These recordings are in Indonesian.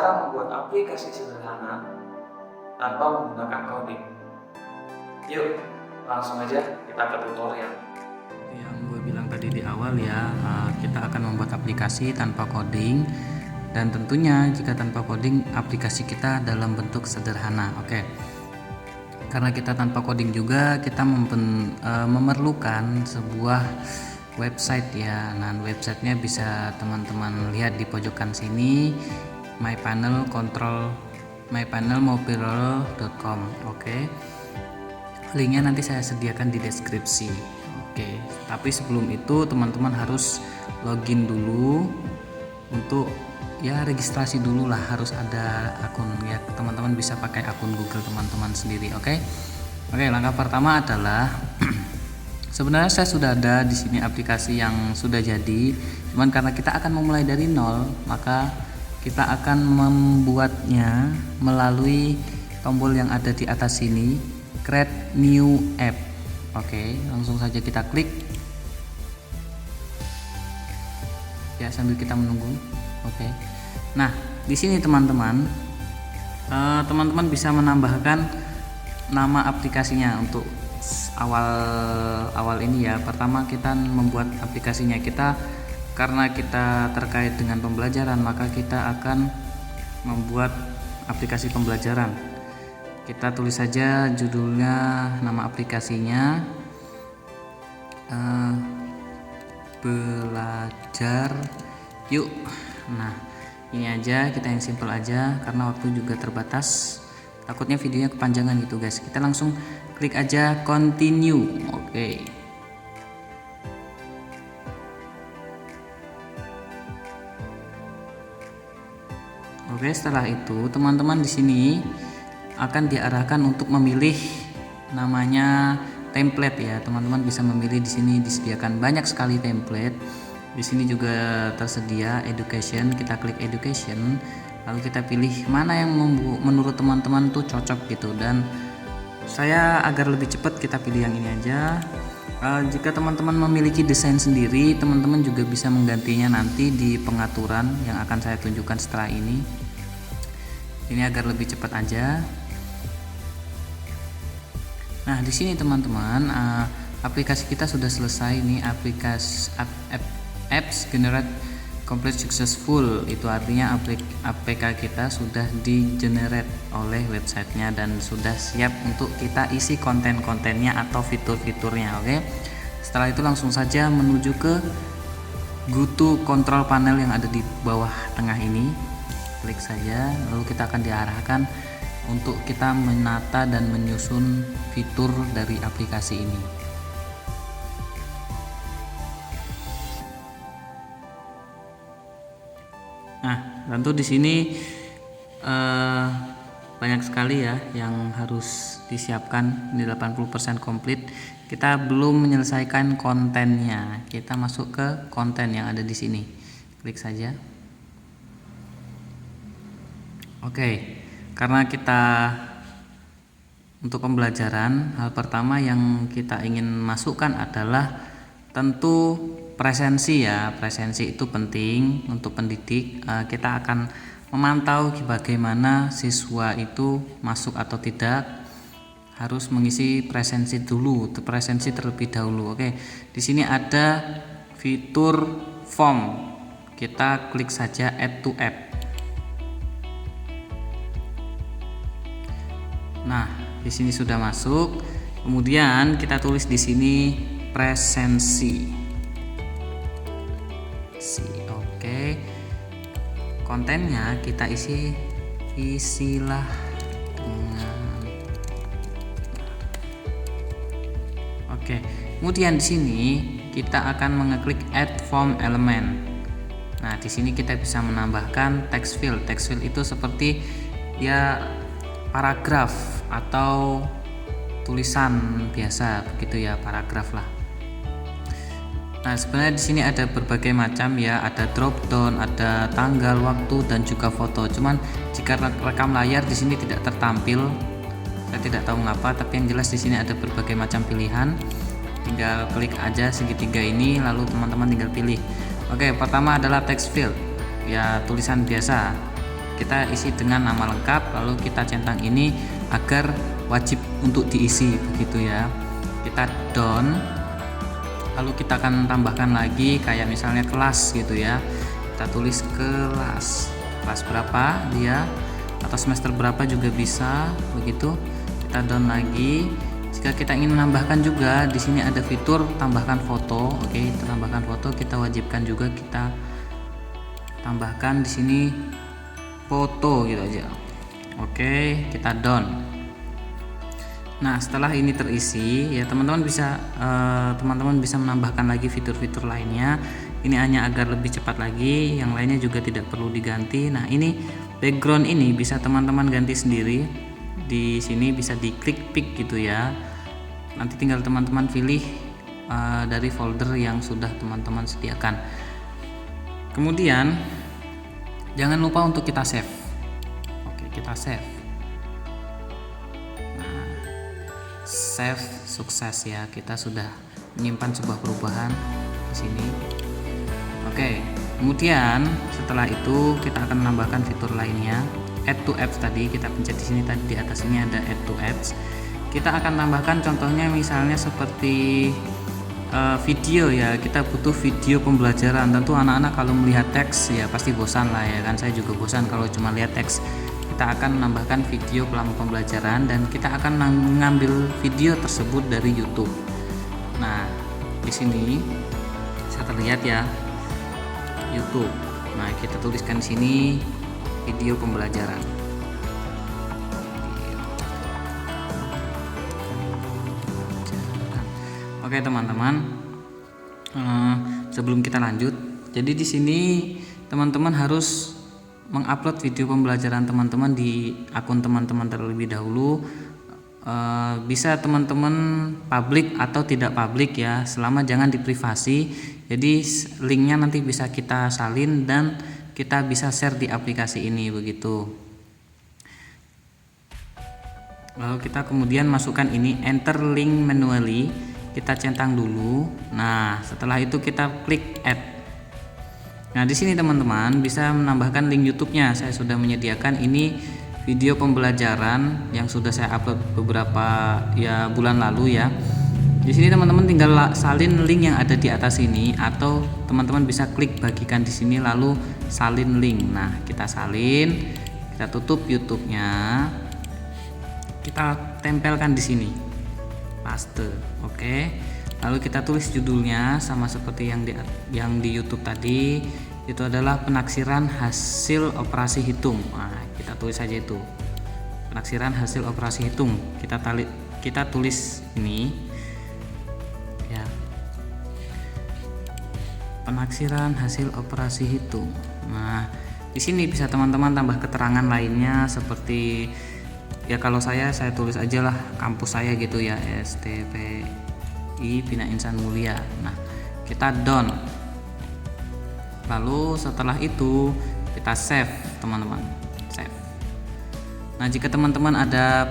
cara membuat aplikasi sederhana tanpa menggunakan coding. Yuk, langsung aja kita ke tutorial. Yang gue bilang tadi di awal ya, kita akan membuat aplikasi tanpa coding, dan tentunya jika tanpa coding aplikasi kita dalam bentuk sederhana. Oke. Karena kita tanpa coding juga, kita memerlukan sebuah website ya. Nah, websitenya bisa teman-teman lihat di pojokan sini, mypanelmobile.com. Oke. Linknya nanti saya sediakan di deskripsi. Oke. Tapi sebelum itu teman-teman harus login dulu untuk ya registrasi dulu lah, harus ada akun ya. Teman-teman bisa pakai akun Google teman-teman sendiri. Oke, langkah pertama adalah sebenarnya saya sudah ada di sini aplikasi yang sudah jadi, cuman karena kita akan memulai dari nol, maka kita akan membuatnya melalui tombol yang ada di atas sini, create new app. Oke, langsung saja kita klik ya sambil kita menunggu. Oke. Nah, di sini teman-teman bisa menambahkan nama aplikasinya untuk awal ini ya. Pertama kita membuat aplikasinya, karena kita terkait dengan pembelajaran, maka kita akan membuat aplikasi pembelajaran. Kita tulis saja judulnya, nama aplikasinya belajar yuk. Nah, ini aja, kita yang simple aja karena waktu juga terbatas, takutnya videonya kepanjangan gitu guys. Kita langsung klik aja continue. Oke, setelah itu teman-teman di sini akan diarahkan untuk memilih namanya template ya. Teman-teman bisa memilih, di sini disediakan banyak sekali template. Di sini juga tersedia education. Kita klik education, lalu kita pilih mana yang menurut teman-teman tuh cocok gitu. Dan saya agar lebih cepat, kita pilih yang ini aja. Jika teman-teman memiliki desain sendiri, teman-teman juga bisa menggantinya nanti di pengaturan yang akan saya tunjukkan setelah ini. Ini agar lebih cepat aja. Nah, di sini teman-teman, aplikasi kita sudah selesai nih. Apps generate complete successful, itu artinya APK kita sudah di generate oleh websitenya dan sudah siap untuk kita isi konten-kontennya atau fitur-fiturnya. Oke. Setelah itu langsung saja menuju ke go to control panel yang ada di bawah tengah ini. Klik saja, lalu kita akan diarahkan untuk kita menata dan menyusun fitur dari aplikasi ini. Nah, tentu di sini banyak sekali ya yang harus disiapkan. Ini 80% komplit. Kita belum menyelesaikan kontennya. Kita masuk ke konten yang ada di sini. Klik saja. Oke. Karena kita untuk pembelajaran, hal pertama yang kita ingin masukkan adalah tentu presensi ya. Presensi itu penting untuk pendidik. Kita akan memantau bagaimana siswa itu masuk atau tidak. Harus mengisi presensi dulu, presensi terlebih dahulu. Oke, di sini ada fitur form. Kita klik saja add to app. Nah, di sini sudah masuk. Kemudian kita tulis di sini presensi. Oke. Kontennya kita isilah dengan. Oke. Kemudian di sini kita akan mengeklik add form element. Nah, di sini kita bisa menambahkan text field. Text field itu seperti ya paragraf atau tulisan biasa begitu ya, paragraf lah. Nah, sebenarnya di sini ada berbagai macam ya, ada drop down, ada tanggal, waktu, dan juga foto. Cuman jika rekam layar di sini tidak tertampil, saya tidak tahu mengapa, tapi yang jelas di sini ada berbagai macam pilihan. Tinggal klik aja segitiga ini, lalu teman-teman tinggal pilih. Oke, pertama adalah text field, ya tulisan biasa. kita isi dengan nama lengkap, lalu kita centang ini agar wajib untuk diisi begitu ya. Kita done, lalu kita akan tambahkan lagi kayak misalnya kelas gitu ya. Kita tulis kelas berapa dia, atau semester berapa juga bisa begitu. Kita done lagi. Jika kita ingin menambahkan juga, di sini ada fitur tambahkan foto. Oke, kita tambahkan foto, kita wajibkan juga kita tambahkan di sini foto gitu aja. Oke, kita done. Nah, setelah ini terisi ya teman-teman bisa menambahkan lagi fitur-fitur lainnya. Ini hanya agar lebih cepat lagi, yang lainnya juga tidak perlu diganti. Nah, ini background ini bisa teman-teman ganti sendiri. Di sini bisa diklik pick gitu ya. Nanti tinggal teman-teman pilih dari folder yang sudah teman-teman sediakan. Kemudian jangan lupa untuk kita save. Oke, kita save. Nah, save sukses ya. Kita sudah menyimpan sebuah perubahan di sini. Oke, kemudian setelah itu kita akan menambahkan fitur lainnya. Add to apps tadi kita pencet di sini, tadi di atas ini ada add to apps. Kita akan tambahkan contohnya misalnya seperti video ya. Kita butuh video pembelajaran. Tentu anak-anak kalau melihat teks ya pasti bosan lah ya kan. Saya juga bosan kalau cuma lihat teks. Kita akan menambahkan video selama pembelajaran dan kita akan mengambil video tersebut dari YouTube. Nah, di sini bisa terlihat ya YouTube. Nah, kita tuliskan di sini video pembelajaran. Oke teman-teman, sebelum kita lanjut, jadi di sini teman-teman harus mengupload video pembelajaran teman-teman di akun teman-teman terlebih dahulu. Bisa teman-teman publik atau tidak publik ya, selama jangan di privasi. Jadi linknya nanti bisa kita salin dan kita bisa share di aplikasi ini begitu. Lalu kita kemudian masukkan ini enter link manually. Kita centang dulu. Nah, setelah itu kita klik add. Nah, di sini teman-teman bisa menambahkan link YouTube-nya. Saya sudah menyediakan ini video pembelajaran yang sudah saya upload beberapa ya bulan lalu ya. Di sini teman-teman tinggal salin link yang ada di atas ini, atau teman-teman bisa klik bagikan di sini lalu salin link. Nah, kita salin, kita tutup YouTube-nya. Kita tempelkan di sini. Paste. Oke. Lalu kita tulis judulnya sama seperti yang di YouTube tadi, itu adalah penaksiran hasil operasi hitung. Nah, kita tulis saja itu. Penaksiran hasil operasi hitung. Kita tulis ini ya. Penaksiran hasil operasi hitung. Nah, di sini bisa teman-teman tambah keterangan lainnya seperti ya, kalau saya tulis aja lah kampus saya gitu ya, STPI Bina Insan Mulia. Nah, kita done. Lalu setelah itu kita save teman-teman, save. Nah, jika teman-teman ada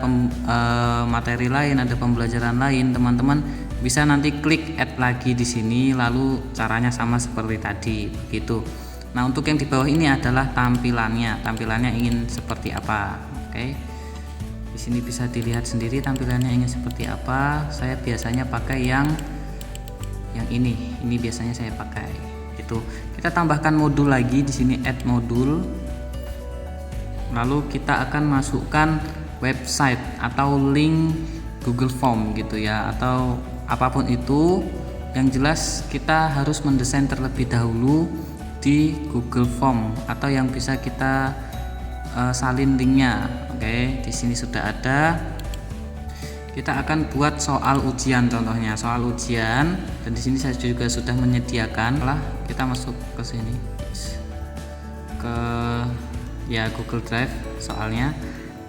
materi lain, ada pembelajaran lain, teman-teman bisa nanti klik add lagi di sini, lalu caranya sama seperti tadi begitu. Nah, untuk yang di bawah ini adalah tampilannya ingin seperti apa. Oke. Di sini bisa dilihat sendiri tampilannya ingin seperti apa. Saya biasanya pakai yang ini biasanya saya pakai. Itu. Kita tambahkan modul lagi di sini, add modul. Lalu kita akan masukkan website atau link Google Form gitu ya, atau apapun itu. Yang jelas kita harus mendesain terlebih dahulu di Google Form atau yang bisa kita salin linknya. Oke, di sini sudah ada. Kita akan buat soal ujian, contohnya soal ujian, dan di sini saya juga sudah menyediakan. Lah, kita masuk ke sini ke ya Google Drive soalnya.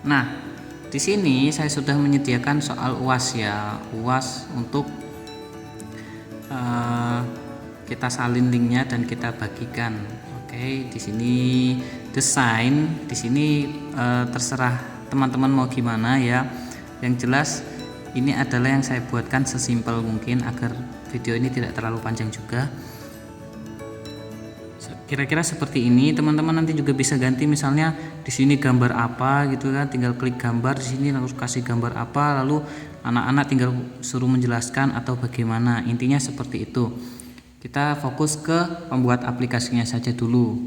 Nah, di sini saya sudah menyediakan soal UAS ya, UAS untuk kita salin linknya dan kita bagikan. Oke, di sini desain, di sini terserah teman-teman mau gimana ya. Yang jelas ini adalah yang saya buatkan sesimpel mungkin agar video ini tidak terlalu panjang juga. kira-kira seperti ini. Teman-teman nanti juga bisa ganti, misalnya di sini gambar apa gitu kan, tinggal klik gambar di sini lalu kasih gambar apa, lalu anak-anak tinggal suruh menjelaskan atau bagaimana. Intinya seperti itu. Kita fokus ke pembuat aplikasinya saja dulu.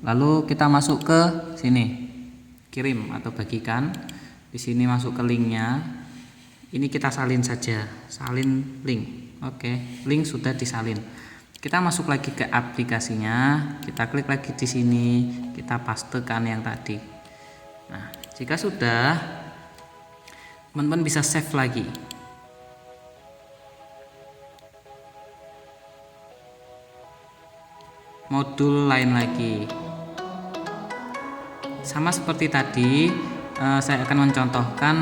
Lalu kita masuk ke sini, kirim atau bagikan. Di sini masuk ke linknya. Ini kita salin saja, salin link. Oke, link sudah disalin. Kita masuk lagi ke aplikasinya, kita klik lagi di sini, kita pastekan yang tadi. Nah, jika sudah, teman-teman bisa save lagi. Modul lain lagi. Sama seperti tadi, saya akan mencontohkan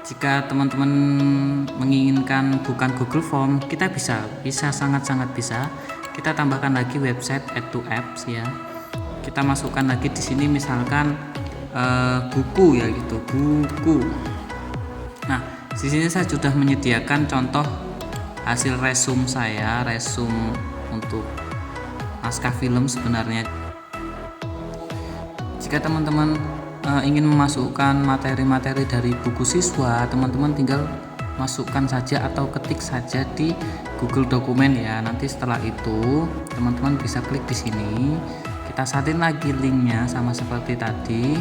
jika teman-teman menginginkan bukan Google Form, kita bisa sangat-sangat bisa. Kita tambahkan lagi website add to apps ya. Kita masukkan lagi di sini misalkan buku ya gitu, buku. Nah, di sini saya sudah menyediakan contoh hasil resume saya, resume untuk naskah film sebenarnya. Jika teman-teman ingin memasukkan materi-materi dari buku siswa, teman-teman tinggal masukkan saja atau ketik saja di Google Dokumen ya. Nanti setelah itu teman-teman bisa klik di sini, kita salin lagi linknya sama seperti tadi.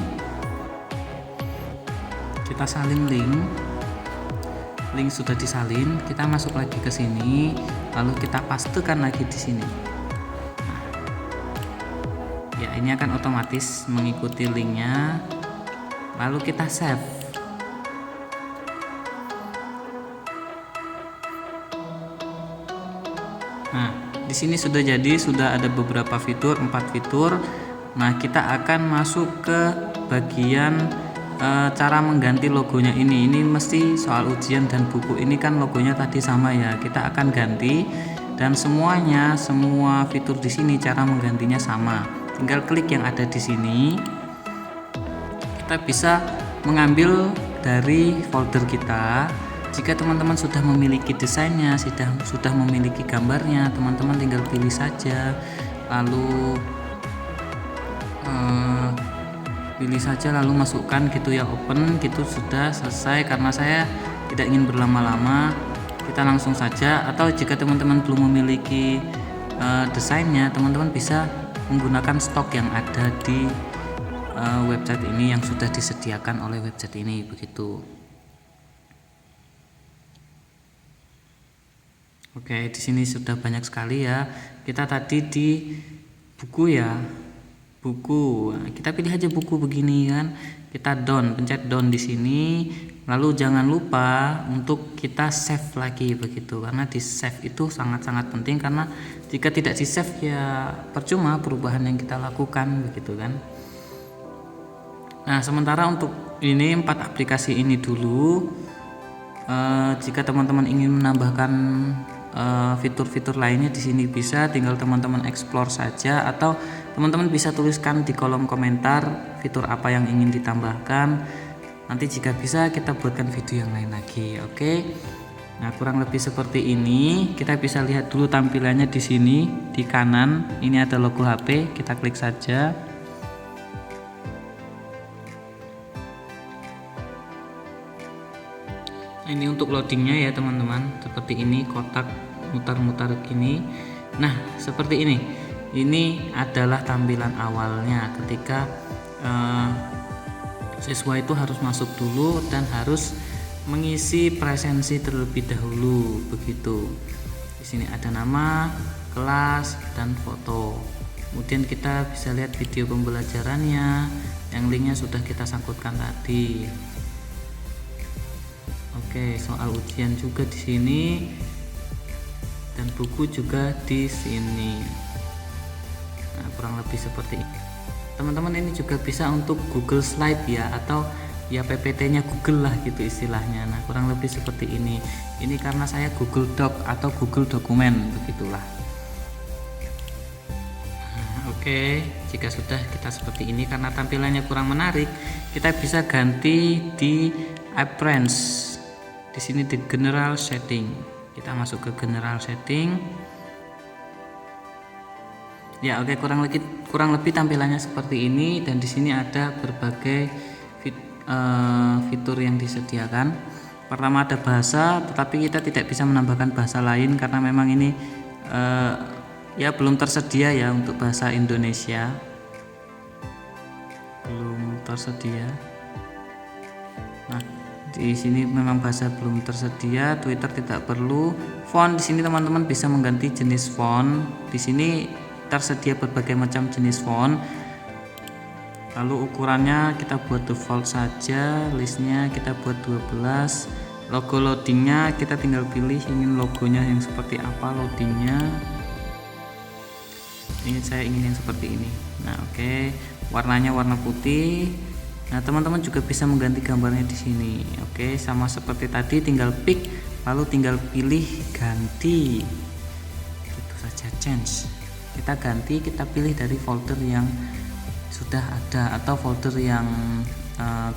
Kita salin link sudah disalin, kita masuk lagi ke sini, lalu kita pastekan lagi di sini. Ya, ini akan otomatis mengikuti linknya, lalu kita save. Nah, di sini sudah jadi, sudah ada beberapa fitur, 4 fitur. Nah, kita akan masuk ke bagian cara mengganti logonya ini. Ini mesti soal ujian dan buku ini kan logonya tadi sama ya. Kita akan ganti dan semua fitur di sini cara menggantinya sama. Tinggal klik yang ada di sini. Kita bisa mengambil dari folder kita. Jika teman-teman sudah memiliki desainnya, sudah memiliki gambarnya, teman-teman tinggal pilih saja, lalu masukkan gitu ya, open gitu, sudah selesai. Karena saya tidak ingin berlama-lama, kita langsung saja. Atau jika teman-teman belum memiliki desainnya, teman-teman bisa menggunakan stok yang ada di website ini, yang sudah disediakan oleh website ini, begitu. Oke, di sini sudah banyak sekali ya. Kita tadi di buku ya, buku. Kita pilih aja buku begini kan. Kita down, pencet down di sini. Lalu jangan lupa untuk kita save lagi begitu, karena di save itu sangat-sangat penting, karena jika tidak di save ya percuma perubahan yang kita lakukan begitu kan. Nah, sementara untuk ini 4 aplikasi ini dulu. Jika teman-teman ingin menambahkan fitur-fitur lainnya di sini bisa, tinggal teman-teman explore saja, atau teman-teman bisa tuliskan di kolom komentar fitur apa yang ingin ditambahkan. Nanti jika bisa kita buatkan video yang lain lagi. Oke. Nah, kurang lebih seperti ini. Kita bisa lihat dulu tampilannya di sini di kanan. Ini ada logo HP, kita klik saja. Ini untuk loadingnya ya teman-teman, seperti ini, kotak mutar-mutar gini. Nah, seperti ini. Ini adalah tampilan awalnya ketika siswa itu harus masuk dulu dan harus mengisi presensi terlebih dahulu begitu. Di sini ada nama, kelas, dan foto. Kemudian kita bisa lihat video pembelajarannya, yang linknya sudah kita sangkutkan tadi. Oke, soal ujian juga di sini dan buku juga di sini. Nah, kurang lebih seperti ini. Teman-teman, ini juga bisa untuk Google Slide ya, atau ya PPT-nya Google lah gitu istilahnya. Nah, kurang lebih seperti ini. Ini karena saya Google Doc atau Google Dokumen begitulah. Oke, jika sudah kita seperti ini, karena tampilannya kurang menarik, kita bisa ganti di Appearance. Di sini di General Setting. Kita masuk ke General Setting. Ya, oke, kurang lebih tampilannya seperti ini, dan di sini ada berbagai fitur yang disediakan. Pertama ada bahasa, tetapi kita tidak bisa menambahkan bahasa lain karena memang ini ya belum tersedia ya untuk bahasa Indonesia. Belum tersedia. Nah, di sini memang bahasa belum tersedia, Twitter tidak perlu. Font di sini teman-teman bisa mengganti jenis font. Di sini tersedia berbagai macam jenis font. Lalu ukurannya kita buat default saja, listnya kita buat 12. Logo loadingnya kita tinggal pilih ingin logonya yang seperti apa loadingnya. Saya ingin yang seperti ini. Nah, oke. Warnanya warna putih. Nah, teman-teman juga bisa mengganti gambarnya di sini. Oke, sama seperti tadi, tinggal pick lalu tinggal pilih ganti. Gitu saja, change. Kita ganti, kita pilih dari folder yang sudah ada atau folder yang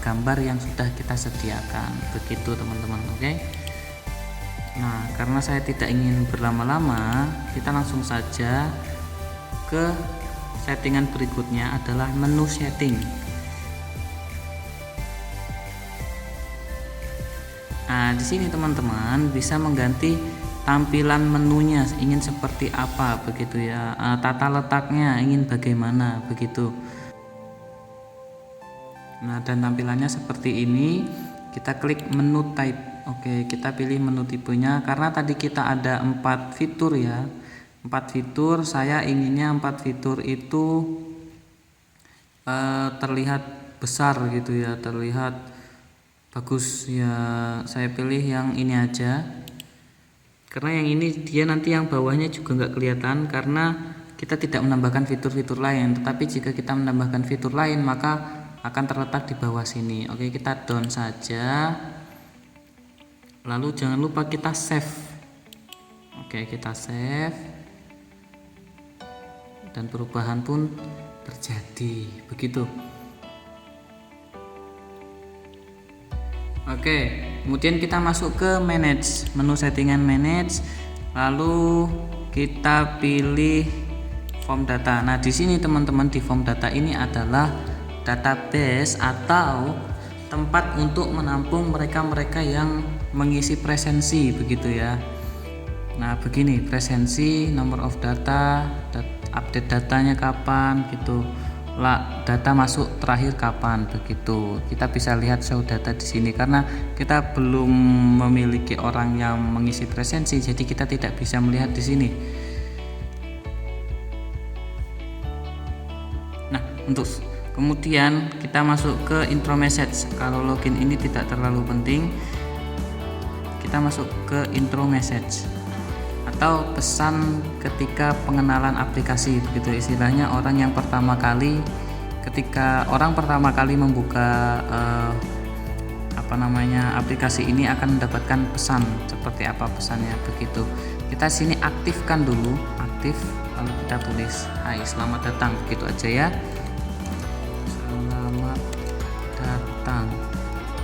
gambar yang sudah kita sediakan. Begitu teman-teman. Oke. Nah, karena saya tidak ingin berlama-lama, kita langsung saja ke settingan berikutnya adalah menu setting. Nah, di sini teman-teman bisa mengganti tampilan menunya ingin seperti apa begitu ya, tata letaknya ingin bagaimana begitu. Nah, dan tampilannya seperti ini. Kita klik menu type. Oke, kita pilih menu tipenya karena tadi kita ada 4 fitur ya. 4 fitur, saya inginnya 4 fitur itu terlihat besar gitu ya, terlihat bagus ya. Saya pilih yang ini aja karena yang ini dia nanti yang bawahnya juga nggak kelihatan karena kita tidak menambahkan fitur-fitur lain, tetapi jika kita menambahkan fitur lain maka akan terletak di bawah sini. Oke, kita down saja, lalu jangan lupa kita save. Oke, kita save dan perubahan pun terjadi begitu. Oke, kemudian kita masuk ke manage, menu settingan manage, lalu kita pilih form data. Nah, di sini teman-teman di form data ini adalah database atau tempat untuk menampung mereka-mereka yang mengisi presensi begitu ya. Nah, begini presensi, number of data, update datanya kapan gitu. Data masuk terakhir kapan begitu. Kita bisa lihat show data di sini karena kita belum memiliki orang yang mengisi presensi, jadi kita tidak bisa melihat di sini. Nah, untuk kemudian kita masuk ke intro message. Kalau login ini tidak terlalu penting, kita masuk ke intro message atau pesan ketika pengenalan aplikasi begitu istilahnya. Orang yang pertama kali, ketika orang pertama kali membuka aplikasi ini akan mendapatkan pesan seperti apa pesannya begitu. Kita sini aktifkan dulu, aktif, lalu kita tulis hai selamat datang begitu aja ya, selamat datang.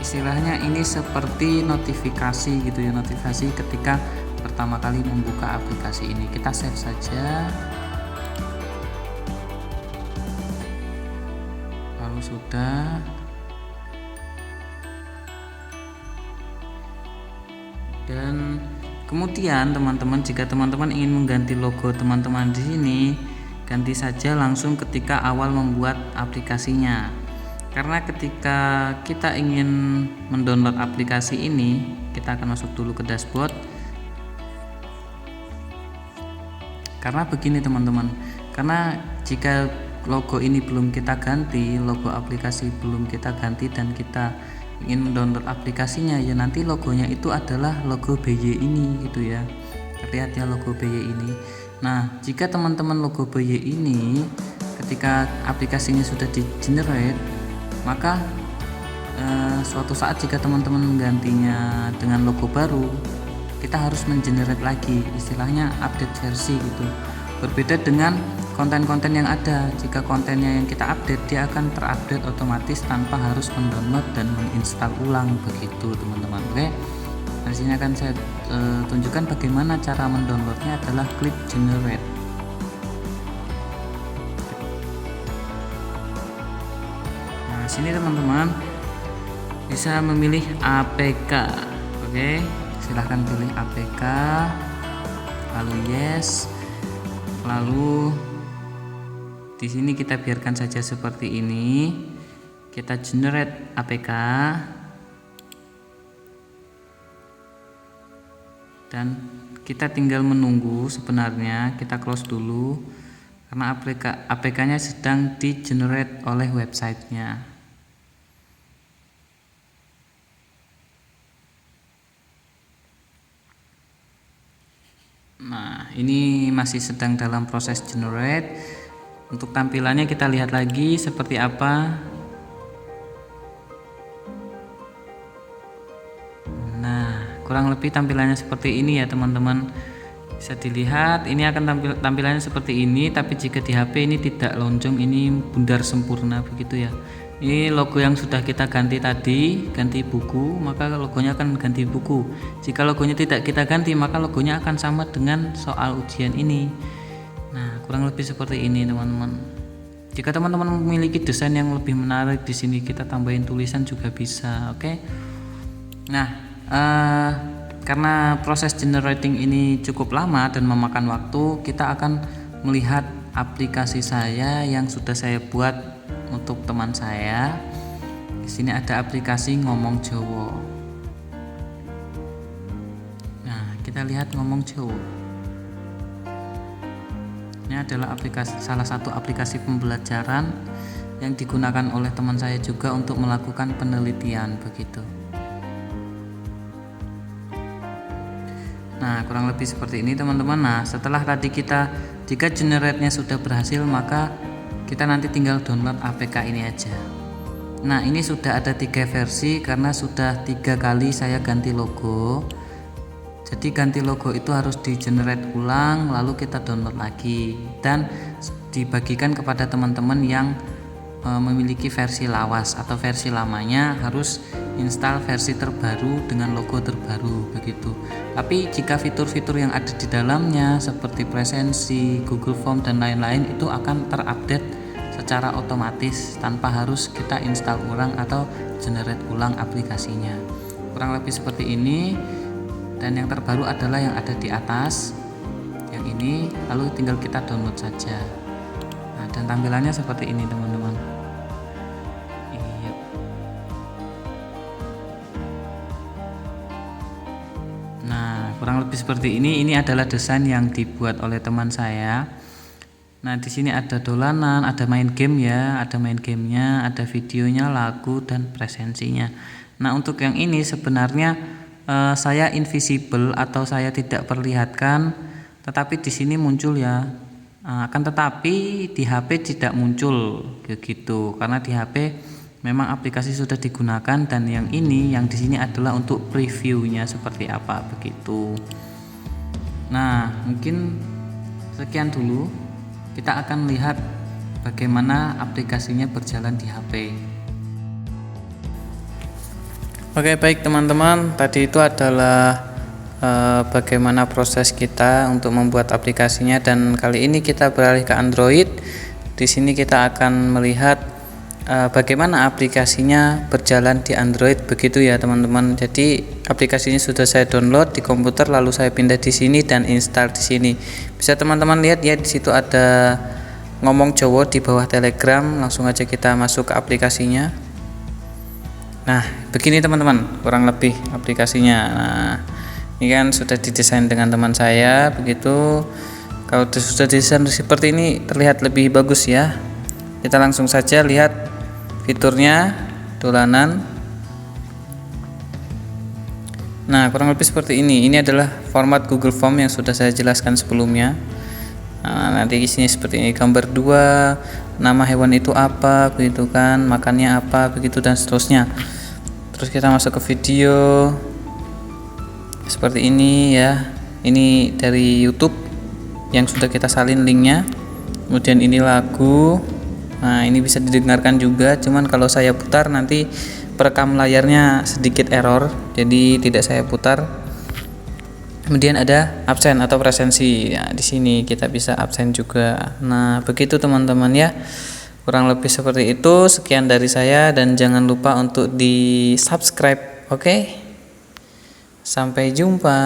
Istilahnya ini seperti notifikasi gitu ya, notifikasi ketika pertama kali membuka aplikasi ini. Kita save saja, lalu sudah. Dan kemudian teman-teman, jika teman-teman ingin mengganti logo teman-teman di sini, ganti saja langsung ketika awal membuat aplikasinya. Karena ketika kita ingin mendownload aplikasi ini, kita akan masuk dulu ke dashboard. Karena begini teman-teman, karena jika logo ini belum kita ganti, logo aplikasi belum kita ganti dan kita ingin mendownload aplikasinya, ya nanti logonya itu adalah logo BY ini gitu ya. Lihat ya logo BY ini. Nah, jika teman-teman logo BY ini ketika aplikasinya sudah di generate, maka suatu saat jika teman-teman menggantinya dengan logo baru, kita harus mengenerate lagi, istilahnya update versi gitu. Berbeda dengan konten-konten yang ada. Jika kontennya yang kita update, dia akan terupdate otomatis tanpa harus mendownload dan menginstal ulang begitu teman-teman. Oke, di sini akan saya tunjukkan bagaimana cara mendownloadnya adalah klik generate. di sini teman-teman bisa memilih APK. Oke, silahkan pilih APK, lalu yes, lalu di sini kita biarkan saja seperti ini. Kita generate APK dan kita tinggal menunggu. Sebenarnya kita close dulu karena APK-nya sedang di generate oleh websitenya. Nah, ini masih sedang dalam proses generate. Untuk tampilannya kita lihat lagi seperti apa. Nah, kurang lebih tampilannya seperti ini ya teman-teman. Bisa dilihat ini akan tampilannya seperti ini, tapi jika di HP ini tidak lonjong, ini bundar sempurna begitu ya. Ini logo yang sudah kita ganti tadi, ganti buku, maka logonya akan ganti buku. Jika logonya tidak kita ganti, maka logonya akan sama dengan soal ujian ini. Nah, kurang lebih seperti ini teman-teman. Jika teman-teman memiliki desain yang lebih menarik, di sini kita tambahin tulisan juga bisa, oke? Nah, karena proses generating ini cukup lama dan memakan waktu, kita akan melihat aplikasi saya yang sudah saya buat untuk teman saya. Di sini ada aplikasi Ngomong Jowo. Nah, kita lihat Ngomong Jowo. Ini adalah salah satu aplikasi pembelajaran yang digunakan oleh teman saya juga untuk melakukan penelitian begitu. Nah, kurang lebih seperti ini teman-teman. Nah, setelah tadi jika generate-nya sudah berhasil, maka kita nanti tinggal download APK ini aja. Nah, ini sudah ada 3 versi karena sudah 3 kali saya ganti logo. Jadi ganti logo itu harus di generate ulang, lalu kita download lagi dan dibagikan kepada teman-teman yang memiliki versi lawas atau versi lamanya harus install versi terbaru dengan logo terbaru begitu. Tapi jika fitur-fitur yang ada di dalamnya seperti presensi, Google Form dan lain-lain itu akan terupdate secara otomatis tanpa harus kita install ulang atau generate ulang aplikasinya. Kurang lebih seperti ini. Dan yang terbaru adalah yang ada di atas yang ini, lalu tinggal kita download saja. Nah, dan tampilannya seperti ini teman-teman. Iya. Nah, kurang lebih seperti ini. Ini adalah desain yang dibuat oleh teman saya. Nah, di sini ada dolanan, ada main game ya, ada main gamenya, ada videonya, lagu dan presensinya. Nah, untuk yang ini sebenarnya saya invisible atau saya tidak perlihatkan, tetapi di sini muncul ya. Akan tetapi di HP tidak muncul begitu karena di HP memang aplikasi sudah digunakan dan yang ini yang di sini adalah untuk previewnya seperti apa begitu. Nah, mungkin sekian dulu. Kita akan lihat bagaimana aplikasinya berjalan di HP. Oke, baik teman-teman, tadi itu adalah bagaimana proses kita untuk membuat aplikasinya dan kali ini kita beralih ke Android. Di sini kita akan melihat bagaimana aplikasinya berjalan di Android begitu ya teman-teman. Jadi aplikasinya sudah saya download di komputer lalu saya pindah di sini dan install di sini. Bisa teman-teman lihat ya, di situ ada Ngomong Jowo di bawah Telegram. Langsung aja kita masuk ke aplikasinya. Nah, begini teman-teman, kurang lebih aplikasinya. Nah, ini kan sudah didesain dengan teman saya begitu. Kalau sudah didesain seperti ini terlihat lebih bagus ya. Kita langsung saja lihat fiturnya, dolanan. Nah, kurang lebih seperti ini. Ini adalah format Google Form yang sudah saya jelaskan sebelumnya. Nah, nanti isinya seperti ini, gambar 2, nama hewan itu apa begitu kan, makannya apa begitu dan seterusnya. Terus kita masuk ke video seperti ini ya. Ini dari YouTube yang sudah kita salin linknya. Kemudian ini lagu. Nah, ini bisa didengarkan juga, cuman kalau saya putar nanti perekam layarnya sedikit error, jadi tidak saya putar. Kemudian ada absen atau presensi. Nah, di sini kita bisa absen juga. Nah, begitu teman-teman ya. Kurang lebih seperti itu. Sekian dari saya dan jangan lupa untuk di subscribe. Oke, sampai jumpa.